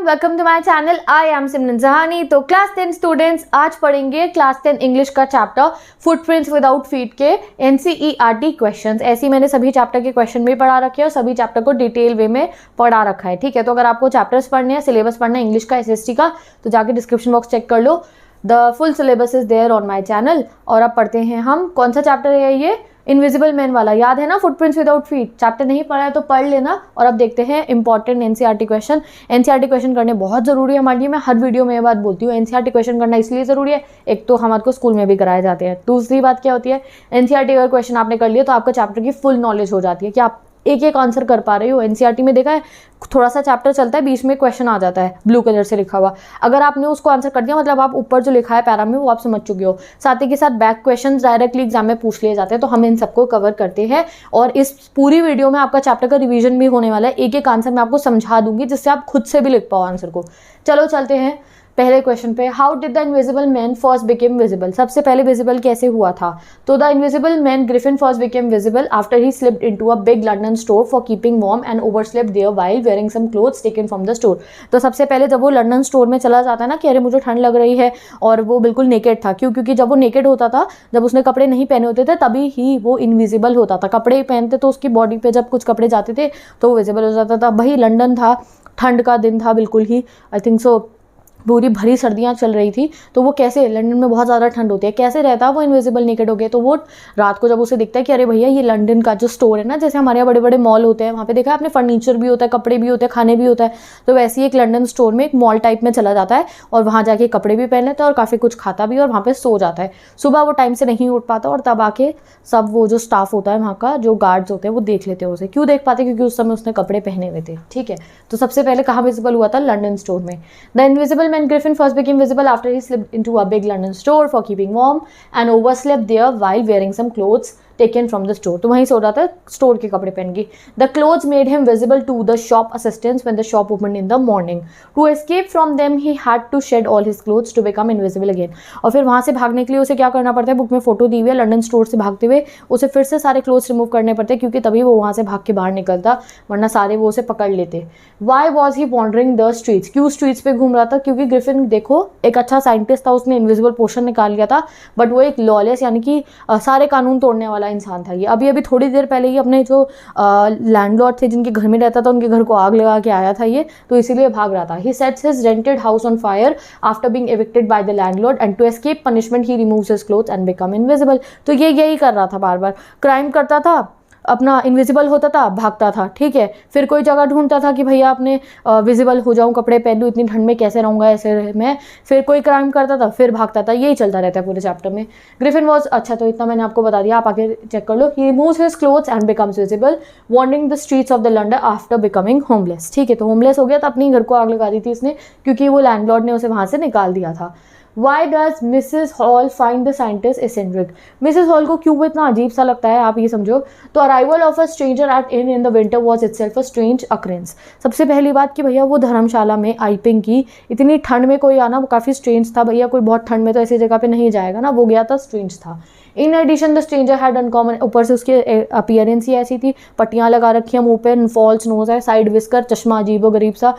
Welcome to my channel. I am Simran Jahani. तो class 10 students आज पढ़ेंगे क्लास 10 इंग्लिश का चैप्टर फुटप्रिंट्स विदाउट फीट के एनसीईआरटी क्वेश्चंस। ऐसे ही मैंने सभी चैप्टर के क्वेश्चन भी पढ़ा रखे हैं और सभी चैप्टर को डिटेल वे में पढ़ा रखा है। ठीक है, तो अगर आपको चैप्टर्स पढ़ने हैं, सिलेबस पढ़ना है इंग्लिश का, एसएसटी का, तो जाके डिस्क्रिप्शन बॉक्स चेक कर लो। The full syllabus is there on my channel. और अब पढ़ते हैं हम, कौन सा चैप्टर है ये? इनविजिबल मैन वाला। याद है ना, फुटप्रिंट्स विदाउट फीट। चैप्टर नहीं पढ़ा है तो पढ़ लेना। और अब देखते हैं important NCERT question. NCERT question करने बहुत जरूरी है हमारे लिए। मैं हर वीडियो में ये बात बोलती हूँ, एनसीईआरटी क्वेश्चन करना इसलिए जरूरी है, एक तो हमारे को स्कूल में भी कराए जाते हैं। दूसरी बात क्या होती है, एनसीईआरटी अगर क्वेश्चन आपने कर लिया तो आपका चैप्टर की फुल नॉलेज हो जाती है कि आप एक एक आंसर कर पा रहे हो। एनसीईआरटी में देखा है, थोड़ा सा चैप्टर चलता है, बीच में क्वेश्चन आ जाता है ब्लू कलर से लिखा हुआ। अगर आपने उसको आंसर कर दिया मतलब आप ऊपर जो लिखा है पैरा में वो आप समझ चुके हो। साथ ही के साथ बैक क्वेश्चंस डायरेक्टली एग्जाम में पूछ लिए जाते हैं, तो हम इन सबको कवर करते हैं। और इस पूरी वीडियो में आपका चैप्टर का रिवीजन भी होने वाला है। एक एक आंसर मैं आपको समझा दूंगी जिससे आप खुद से भी लिख पाओ आंसर को। चलो चलते हैं पहले क्वेश्चन पे। How did the invisible man first became visible? सबसे पहले विजिबल कैसे हुआ था? तो the invisible man Griffin first became visible after he slipped into a big London store for keeping warm and overslept there while wearing some clothes taken from the store. तो सबसे पहले जब वो लंदन स्टोर में चला जाता है ना कि अरे मुझे ठंड लग रही है, और वो बिल्कुल नेकेड था। क्यों? क्योंकि जब वो नेकेड होता था, जब उसने कपड़े नहीं पहने होते थे, तभी ही वो इनविजिबल होता था। कपड़े पहनते तो उसकी बॉडी पे जब कुछ कपड़े जाते थे तो वो विजिबल हो जाता था। वही लंदन था, ठंड का दिन था बिल्कुल ही, आई थिंक सो पूरी भरी सर्दियाँ चल रही थी। तो वो कैसे, लंदन में बहुत ज़्यादा ठंड होती है, कैसे रहता वो इनविजिबल नेकेड हो गया? तो वो रात को जब उसे दिखता है कि अरे भैया ये लंदन का जो स्टोर है ना, जैसे हमारे यहाँ बड़े बड़े मॉल होते हैं, वहाँ पे देखा है आपने, फर्नीचर भी होता है, कपड़े भी होते हैं, खाने भी होता है। तो वैसे ही एक लंदन स्टोर में एक मॉल टाइप में चला जाता है और वहाँ जाके कपड़े भी पहन लेता है और काफ़ी कुछ खाता भी और वहाँ पर सो जाता है। सुबह वो टाइम से नहीं उठ पाता और तब आके सब वो जो स्टाफ होता है वहाँ का, जो गार्ड्स होते हैं, वो देख लेते हैं उसे। क्यों देख पाते? क्योंकि उस समय उसने कपड़े पहने हुए थे। ठीक है, तो सबसे पहले कहाँ विजिबल हुआ था? लंदन स्टोर में। The invisible man Griffin first became visible after he slipped into a big London store for keeping warm and overslept there while wearing some clothes taken from the store। तो वहीं सो रहा था store के कपड़े पहन के। The clothes made him visible to the shop assistants when the shop opened in the morning. To escape from them he had to shed all his clothes to become invisible again। और फिर वहाँ से भागने के लिए उसे क्या करना पड़ता है? बुक में फोटो दी हुई है, लंदन स्टोर से भागते हुए उसे फिर से सारे क्लोथ्स रिमूव करने पड़ते हैं, क्योंकि तभी वो वहाँ से भाग के बाहर निकलता, वरना सारे वो उसे पकड़ लेते। Why was he wandering the streets? क्यों स्ट्रीट्स पे घूम रहा था? क्योंकि ग्रिफिन देखो एक अच्छा साइंटिस्ट था, उसने इनविजिबल पोशन निकाल लिया था, बट वो एक लॉलेस यानी कि सारे कानून तोड़ने वाला इंसान था। ये अभी थोड़ी देर पहले ही अपने जो लैंडलॉर्ड थे जिनके घर में रहता था, उनके घर को आग लगा के आया था ये, तो इसीलिए भाग रहा था। He sets his rented house on fire after being evicted by the landlord and to escape punishment he removes his clothes and become invisible। तो ये यही कर रहा था, बार बार क्राइम करता था, अपना इनविजिबल होता था, भागता था। ठीक है, फिर कोई जगह ढूंढता था कि भैया अपने विजिबल हो जाऊं, कपड़े पहन लूँ, इतनी ठंड में कैसे रहूँगा ऐसे मैं। फिर कोई क्राइम करता था, फिर भागता था। यही चलता रहता है पूरे चैप्टर में। ग्रिफिन वॉज, अच्छा तो इतना मैंने आपको बता दिया, आप आगे चेक कर लो। He removes his clothes and becomes visible wandering the streets of the London after becoming homeless. ठीक है, तो होमलेस हो गया था, अपनी घर को आग लगा दी थी इसने, क्योंकि वो लैंडलॉर्ड ने उसे वहाँ से निकाल दिया था। Why does Mrs. Hall find the scientist eccentric? Mrs. Hall को क्यों वो इतना अजीब सा लगता है, आप ये समझो। तो arrival of a stranger at inn in the winter was itself a strange occurrence। सबसे पहली बात कि भैया वो धर्मशाला में आइपिंग की, इतनी ठंड में कोई आना वो काफ़ी स्ट्रेंज था। भैया कोई बहुत ठंड में तो ऐसी जगह पे नहीं जाएगा ना, वो गया था, स्ट्रेंज था। In addition the stranger had uncommon, ऊपर से उसकी अपीयरेंस ही ऐसी थी, पट्टियाँ लगा रखी हैं मुँह पे, फॉल्स नोज है, साइड विस्कर, चश्मा अजीब व गरीब सा,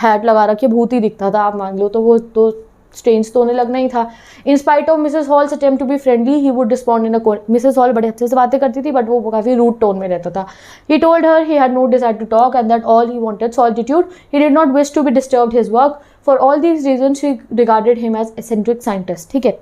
हैट लगा रखी है, भूत ही दिखता था आप मान लो। तो वो तो स्ट्रेंज तो होने लगना ही था। In spite of Mrs Hall's attempt to be friendly he would respond in a, Mrs Hall बड़े अच्छे से बातें करती थी, बट वो काफ़ी रूड टोन में रहता था। He told her he had no desire to talk and that all he wanted solitude. He did not wish to be disturbed his work. For all these reasons he regarded him as eccentric scientist. ठीक है,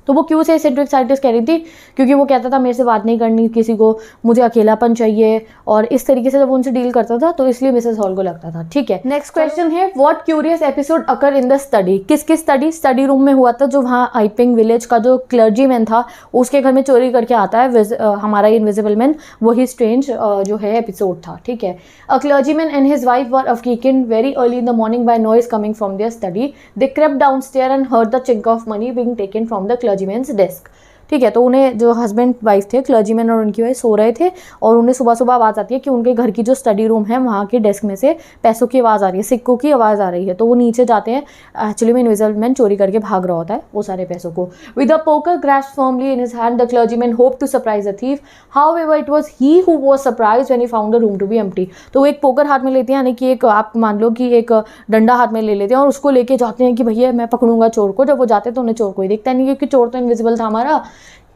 तो वो क्यों से eccentric scientist कह रही थी? क्योंकि वो कहता था मेरे से बात नहीं करनी किसी को, मुझे अकेलापन चाहिए, और इस तरीके से जब उनसे डील करता था तो इसलिए मिसेस हॉल को लगता था। ठीक है, नेक्स्ट क्वेश्चन है, what curious episode occur in the study? किसकी स्टडी? स्टडी रूम में हुआ था, जो वहाँ आइपिंग विलेज का जो क्लर्जी मैन था उसके घर में चोरी करके आता है हमारा इनविजिबल मैन, वही स्ट्रेंज जो है एपिसोड था। ठीक है, a clergy man and his wife were awaken very early in the morning by noise coming from their study. They crept downstair and heard the chink of money being taken from the clergyman's desk. ठीक है। तो उन्हें जो husband wife थे, clergyman और उनकी wife सो रहे थे और उन्हें सुबह सुबह आवाज़ आती है कि उनके घर की जो स्टडी रूम है वहाँ के डेस्क में से पैसों की आवाज़ आ रही है, सिक्कों की आवाज़ आ रही है। तो वो नीचे जाते हैं, एक्चुअली में इनविजिबल मैन चोरी करके भाग रहा होता है वो सारे पैसों को। With a poker grasped firmly in his hand the clergyman hoped to surprise the thief, however it was he who was surprised when he found the room to be empty. तो वो एक पोकर हाथ में लेते हैं, यानी कि एक आप मान लो कि एक डंडा हाथ में ले लेते हैं और उसको लेके जाते हैं कि भैया मैं पकड़ूंगा चोर को। जब वो जाते हैं तो उन्हें चोर कोई दिखता नहीं, क्योंकि चोर तो इनविजिबल था हमारा,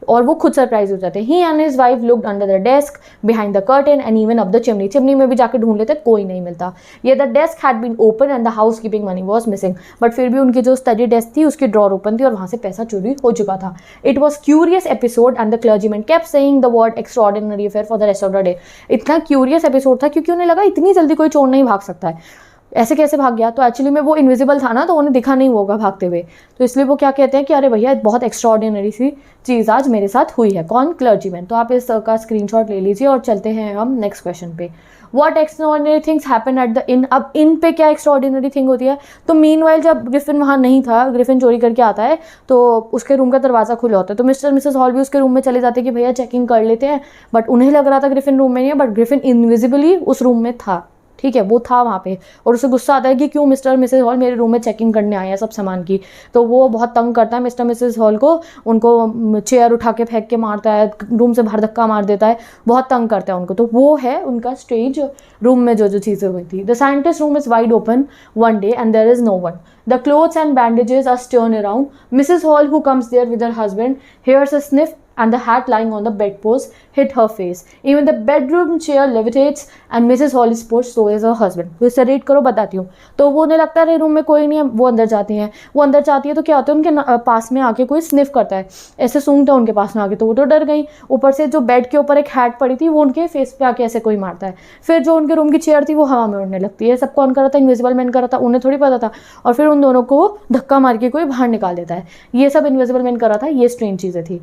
और वो खुद सरप्राइज हो जाते हैं। He and his wife looked under the desk, behind the curtain and even up the chimney. Chimney में भी जाके ढूंढ लेते, कोई नहीं मिलता। ये the desk had been open and the housekeeping money was missing, but फिर भी उनकी जो स्टडी डेस्क थी उसकी ड्रॉर ओपन थी और वहां से पैसा चोरी हो चुका था। It was curious episode and the clergyman kept saying the word extraordinary affair for the rest of the day. इतना क्यूरियस एपिसोड था क्योंकि उन्हें लगा इतनी जल्दी कोई चोर नहीं भाग सकता है, ऐसे कैसे भाग गया। तो एक्चुअली में वो इनविजिबल था ना, तो उन्हें दिखा नहीं होगा भागते हुए, तो इसलिए वो क्या कहते हैं कि अरे भैया बहुत एक्स्ट्राऑर्डिनरी सी चीज़ आज मेरे साथ हुई है। कौन? क्लर्जीमैन। तो आप इसका स्क्रीनशॉट ले लीजिए और चलते हैं हम नेक्स्ट क्वेश्चन पे। What extraordinary things happen at the in. अब इन पे क्या एक्स्ट्राऑर्डिनरी थिंग होती है? तो मीनवाइल जब ग्रिफिन वहाँ नहीं था, ग्रिफिन चोरी करके आता है तो उसके रूम का दरवाज़ा खुला होता है, तो मिस्टर मिसेस हॉल भी उसके रूम में चले जाते हैं कि भैया चेकिंग कर लेते हैं, बट उन्हें लग रहा था ग्रिफिन रूम में नहीं है, बट ग्रिफिन इनविजिबली उस रूम में था। ठीक है, वो था वहाँ पे और उसे गुस्सा आता है कि क्यों मिस्टर मिसेस हॉल मेरे रूम में चेकिंग करने आए हैं सब सामान की। तो वो बहुत तंग करता है मिस्टर मिसेस हॉल को, उनको चेयर उठा के फेंक के मारता है, रूम से बाहर धक्का मार देता है, बहुत तंग करता है उनको। तो वो है उनका स्टेज रूम में जो जो चीज़ें हुई थी। The scientist room is wide open one day and there is no one. The clothes and bandages are strewn around. Mrs. Hall, who comes there with her husband, hears a sniff and the hat lying on the bedpost hit her face. Even the bedroom chair levitates and Mrs. Hall is pushed, so is her husband. तो इसे read करो, बताती हूँ। तो वो उन्हें लगता है रूम में कोई नहीं है, वो अंदर जाती हैं। वो अंदर जाती है तो क्या होता है, उनके पास में आके कोई स्निफ करता है, ऐसे सूंघता है उनके पास में आके, तो वो तो डर गई। ऊपर से जो बेड के ऊपर एक हैट पड़ी थी वो उनके फेस पे आके ऐसे कोई मारता है। फिर जो उनके रूम की चेयर थी वो हवा में उड़ने लगती है। सब कौन कर रहा था? इनविजिबल मैन कर रहा था, उन्हें थोड़ी पता था। और फिर उन दोनों को धक्का मार के कोई बाहर निकाल देता है। ये सब इनविजिबल मैन कर रहा था, ये स्ट्रेंज चीज़ें थी।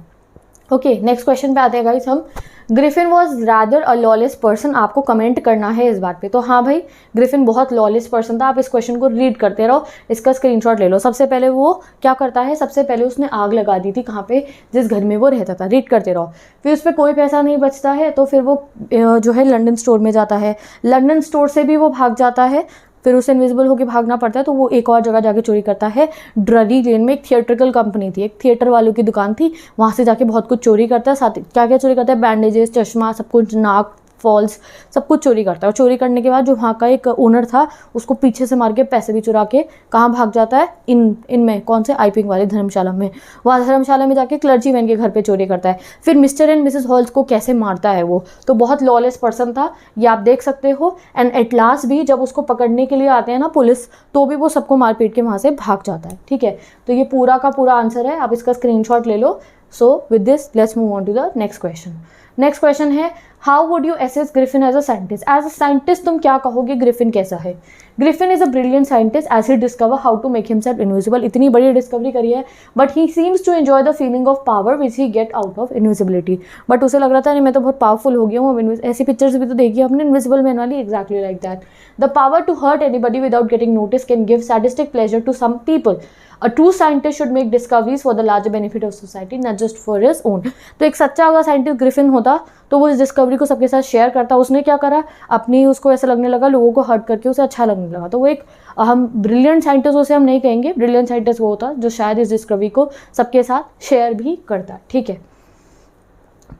ओके, नेक्स्ट क्वेश्चन पे आते हैं गाइस हम। Griffin was rather a lawless person. आपको कमेंट करना है इस बात पे। तो हाँ भाई, ग्रिफिन बहुत लॉलेस पर्सन था। आप इस क्वेश्चन को रीड करते रहो, इसका स्क्रीनशॉट ले लो। सबसे पहले वो क्या करता है, सबसे पहले उसने आग लगा दी थी कहाँ पे, जिस घर में वो रहता था। रीड करते रहो। फिर उस पर कोई पैसा नहीं बचता है तो फिर वो जो है लंदन स्टोर में जाता है, लंदन स्टोर से भी वो भाग जाता है। फिर उसे इनविजिबल होकर भागना पड़ता है तो वो एक और जगह जाके चोरी करता है। ड्ररी लेन में एक थिएट्रिकल कंपनी थी, एक थिएटर वालों की दुकान थी, वहाँ से जाके बहुत कुछ चोरी करता है। साथ क्या क्या चोरी करता है? बैंडेजेस, चश्मा, सब कुछ, नाक, फॉल्स, सब कुछ चोरी करता है। और चोरी करने के बाद जो वहाँ का एक ओनर था उसको पीछे से मार के पैसे भी चुरा के कहाँ भाग जाता है? इनमें कौन से आईपिंग वाली धर्मशाला में। वहाँ धर्मशाला में जाके क्लर्जीमैन के घर पे चोरी करता है। फिर मिस्टर एंड मिसेस हॉल्स को कैसे मारता है वो, तो बहुत लॉलेस पर्सन था, ये आप देख सकते हो। एंड एट लास्ट भी जब उसको पकड़ने के लिए आते हैं ना पुलिस, तो भी वो सबको मार पीट के वहाँ से भाग जाता है। ठीक है, तो ये पूरा का पूरा आंसर है, आप इसका स्क्रीनशॉट ले लो। So with this let's move on to the next question. Next question है, how would you assess Griffin as a scientist. As a scientist तुम क्या कहोगे ग्रिफिन कैसा है? Griffin is a brilliant scientist as he discover how to make himself invisible. इतनी बड़ी discovery करी है, but he seems to enjoy the feeling of power which he get out of invisibility. But उसे लग रहा था नहीं मैं तो बहुत पावरफुल हो गया हूँ। ऐसी पिक्चर्स भी तो देखी है हमने इनविजिबल मैन वाली, exactly like that. The power to hurt anybody without getting notice can give sadistic pleasure to some people. A true scientist should make discoveries for the larger benefit of society, not just for his own. तो एक सच्चा अगर scientist Griffin होता तो वो इस discovery को सबके साथ शेयर करता। उसने क्या करा, अपनी उसको ऐसा लगने लगा, लोगों को हर्ट करके उसे अच्छा लगने लगा। तो वो एक हम ब्रिलियंट साइंटिस्ट उसे हम नहीं कहेंगे, ब्रिलियंट साइंटिस्ट वो होता जो शायद इस डिस्कवरी को सबके साथ शेयर भी करता। ठीक है,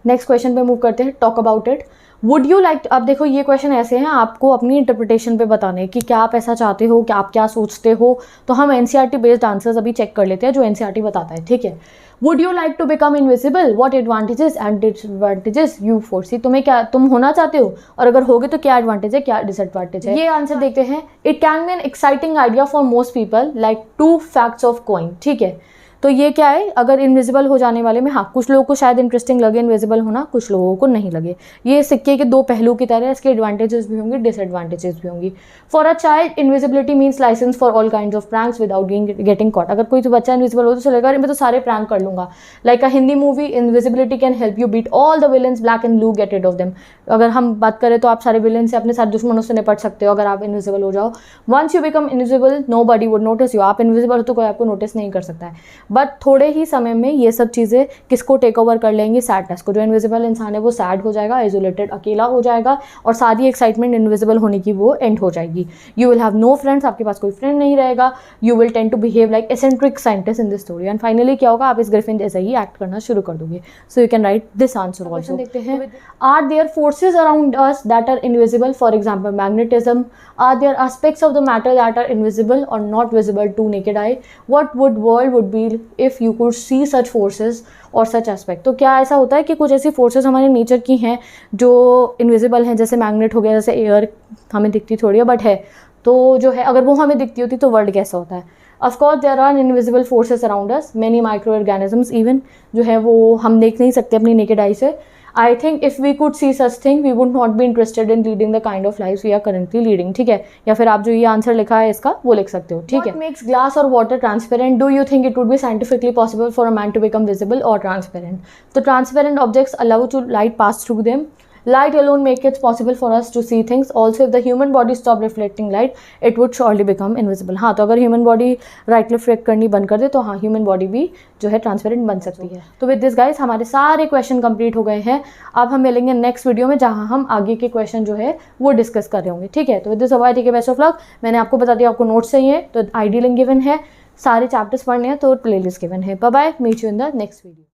नेक्स्ट क्वेश्चन पे मूव करते हैं। Talk about it. Would you like, अब देखो ये क्वेश्चन ऐसे हैं आपको अपनी इंटरप्रिटेशन पे बताने कि क्या आप ऐसा चाहते हो, क्या आप क्या सोचते हो। तो हम एनसीईआरटी बेस्ड आंसर्स अभी चेक कर लेते हैं जो एनसीईआरटी बताता है। ठीक है, would you like to become invisible, what advantages and disadvantages you foresee. तुम्हें क्या, तुम होना चाहते हो और अगर होगे तो क्या एडवांटेज है, क्या डिसएडवांटेज है। ये आंसर देखते हैं। It can be an exciting idea for most people like 2 facts of coin. ठीक है, तो ये क्या है, अगर इनविजिबल हो जाने वाले में, हाँ कुछ लोगों को शायद इंटरेस्टिंग लगे इनविजिबल होना, कुछ लोगों को नहीं लगे। ये सिक्के के 2 पहलू की तरह, इसके एडवांटेजेस भी होंगे, डिसएडवांटेजेस भी होंगी। For a child invisibility means licence for all kinds of pranks without getting caught. अगर कोई तो बच्चा इनविजिबल हो तो चलेगा, मैं तो सारे प्रैंक कर लूंगा। Like a Hindi movie, invisibility can help you beat all the villains black and blue, get rid of them. अगर हम बात करें तो आप सारे विलन से, अपने सारे दुश्मनों से निपट सकते हो अगर आप इनविजिबल हो जाओ। Once you become invisible nobody would notice you. आप इनविजिबल हो तो कोई आपको नोटिस नहीं कर सकता है। बट थोड़े ही समय में ये सब चीज़ें किसको टेक ओवर कर लेंगी, सैडनेस को। जो इनविजिबल इंसान है वो सैड हो जाएगा, आइसोलेटेड, अकेला हो जाएगा और सारी एक्साइटमेंट इनविजिबल होने की वो एंड हो जाएगी। You will have no friends, आपके पास कोई फ्रेंड नहीं रहेगा। You will tend to behave like eccentric scientist in this story. And finally क्या होगा, आप इस ग्रिफिन जैसे ही एक्ट करना शुरू कर दोगे। So you can write this answer also. देखते हैं, are there forces around us that are invisible, for example magnetism. Are there aspects of the matter that are invisible और not visible to naked eye? What would world would be if you could see such forces और such aspect? तो क्या ऐसा होता है कि कुछ ऐसी फोर्सेस हमारे नेचर की हैं जो इनविजिबल हैं, जैसे मैग्नेट हो गया, जैसे एयर हमें दिखती थोड़ी है बट है, तो जो है अगर वो हमें दिखती होती तो वर्ल्ड कैसा होता है? Of course there are invisible forces around us, many micro organisms even, जो है वो हम देख नहीं सकते अपनी नेकेड आई से। I think if we could see such thing we would not be interested in leading the kind of life we are currently leading. ठीक है, या फिर आप जो ये आंसर लिखा है इसका वो लिख सकते हो। ठीक है, व्हाट मेक्स ग्लास और water transparent? Do you think it would be scientifically possible for a man to become visible और ट्रांसपेरेंट? तो transparent objects allow to light pass through them. Light alone makes it possible for us to see things. Also, if the human body stopped reflecting light, it would surely become invisible. हाँ, तो अगर human body right reflect करनी बंद कर दे तो हाँ, human body भी जो है ट्रांसपेरेंट बन सकती है। तो विद दिस गाइस हमारे सारे क्वेश्चन कंप्लीट हो गए हैं। अब हम मिलेंगे नेक्स्ट वीडियो में जहाँ हम आगे के क्वेश्चन जो है वो डिस्कस कर रहे होंगे। ठीक है, तो with this bye take best of luck. मैंने आपको बता दिया आपको नोट्स चाहिए तो आईडी लिंक गिवन है, सारे चैप्टर्स पढ़ने हैं तो प्लेलिस्ट गिवन है। Bye bye, meet you in the next video.